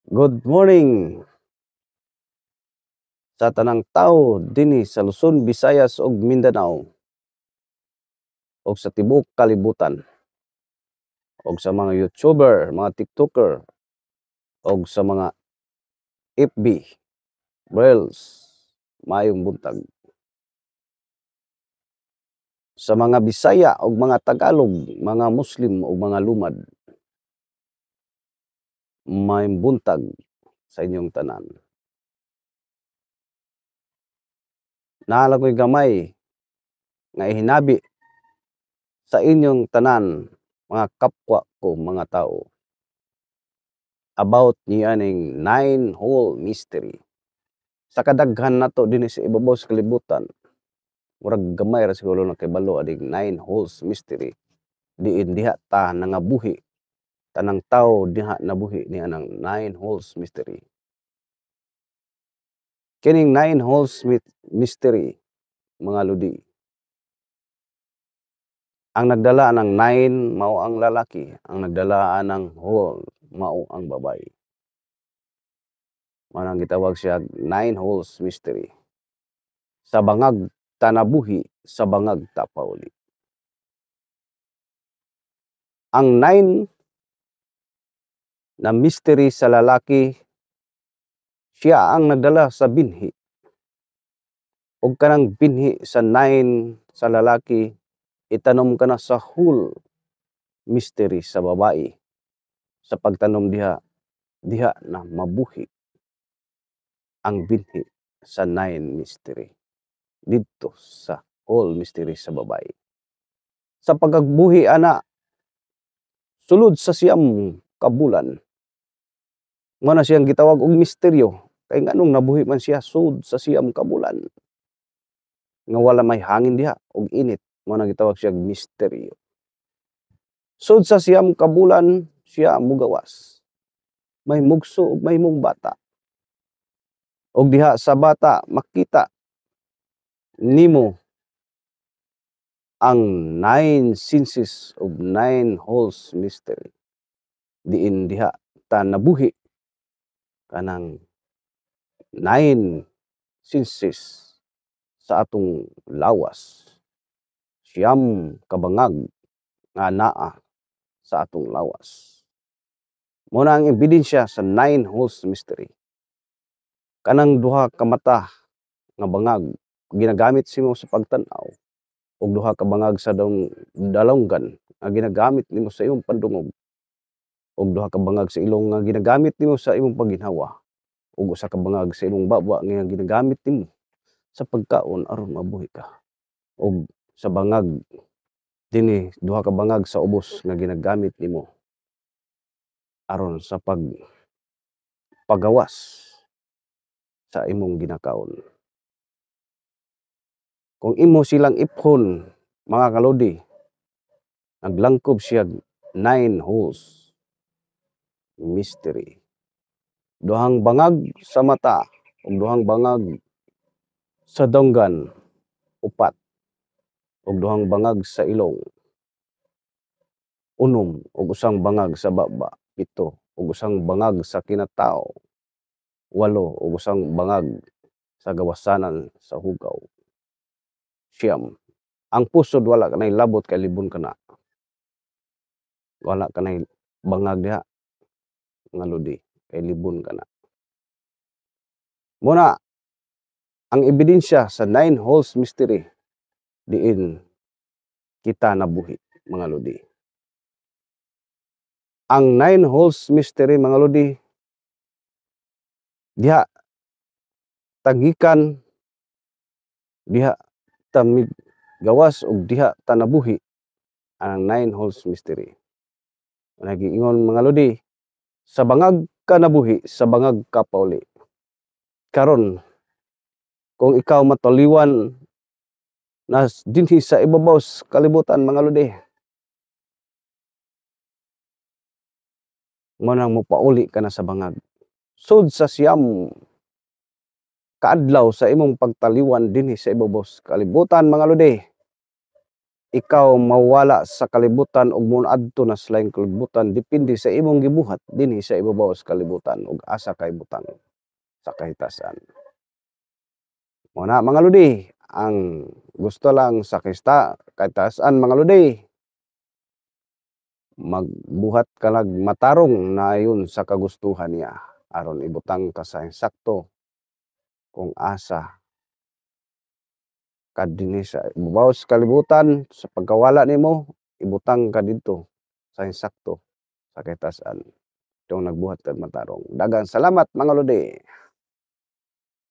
Good morning sa tanang tawo dinhi sa Luzon, Visayas ug Mindanao ug sa tibuok kalibutan ug sa mga YouTuber, mga TikToker ug sa mga FB Reels. Maayong buntag. Sa mga Bisaya ug mga Tagalog, mga Muslim ug mga lumad, maayong buntag sa inyong tanan. Naa lang ko'y gamay nga ihinabi sa inyong tanan, mga kapwa ko mga tawo, about niyaning 9-hole mystery. Sa kadaghan nato dinhi sa ibabaw sa kalibutan, murag gamay ra siguro nakahibalo aning 9 holes mystery. Diin diha ta nangabuhi, tanang tawo diha nabuhi ni anang 9 holes mystery. Kining 9 holes mystery, mga lodi, ang nagdala ng 9 mao ang lalaki, ang nagdala ng hole mao ang babae. Mao nang gitawag siya 9 holes mystery. Sa bangag ta nabuhi, sa bangag ta pauli. Ang 9 na mystery sa lalaki, siya ang nagdala sa binhi. Ug kanang binhi sa 9 sa lalaki, itanom ka na sa hole mystery sa babae. Sa pagtanom diha, diha na mabuhi ang binhi sa 9 mystery didto sa hole mystery sa babae. Sa pagagbuhi ana, sulod sa siyam ka bulan, mao na siyang gitawag og misteryo. Kay nganong nabuhi man siya sud sa siyam ka bulan, nga wala may hangin diha og init, mao na gitawag siya misteryo. Sud sa siyam ka bulan siya mogawas, may mugso ug mahimong bata. Og diha sa bata makita nimo ang 9 senses of 9 holes mystery. Diin diha ta nabuhi kanang 9 senses sa atong lawas. Siyam ka bangag nga naa sa atong lawas. Mao na ang ebidensya sa 9 holes mystery. Kanang duha ka mata nga bangag ginagamit simo sa pagtan-aw, ug duha ka bangag sa dalonggan nga ginagamit nimo sa imong pandungog, ug duha ka bangag sa ilong nga ginagamit nimo sa imong pagginhawa, ug usa ka bangag sa imong baba nga ginagamit nimo sa pagkaon aron mabuhi ka, ug sa bangag dinhi duha ka bangag sa ubos nga ginagamit nimo aron sa pagawas sa imong ginakaon. Kung imo silang iphon, mga kalodi, naglangkob siya 9 holes mystery. Duhang bangag sa mata ug duhang bangag sa donggan, 4, ug duhang bangag sa ilong, 6, ug usang bangag sa baba, 7, ug usang bangag sa kinataw, 8, ug usang bangag sa gawasanan sa hugaw, 9. Ang pusod wala kanay labot kay libon kana. Wala kanay bangag diha nga lodi kay libon kana. Muna ang ebidensya sa 9 holes mystery diin kita nabuhi, mga lodi. Ang 9 holes mystery, mga lodi, diha tagikan, diha ta gawas ug diha ta nabuhi ang 9 holes mystery. Nagiingon, mga lodi, sa bangag ka nabuhi, sa bangag ka pauli. Karon kung ikaw mataliwan na dinhi sa ibabaw sa kalibutan, mga lodi, mo nang mopauli ka na sa bangag. Sud sa siyam kaadlaw sa imong pagtaliwan dinhi sa ibabaw sa kalibutan, mga lodi, ikaw mawala sa kalibutan ug moadto na sa laing kalibutan depende sa imong gibuhat dinhi sa ibabaw sa kalibutan ug asa kay butang sa kahitasan. Mao na mga lodi, ang gusto lang sa kahitasan mga lodi, magbuhat ka lang matarong nayon sa kagustuhan niya aron ibutang ka sa insakto kung asa ka dinhi sa ibabaw sa kalibutan sa pagkawala nimo ibutang ka didto sa insakto sa kahitasan. Itong nagbuhat kag matarong. Daghang salamat mga lodi.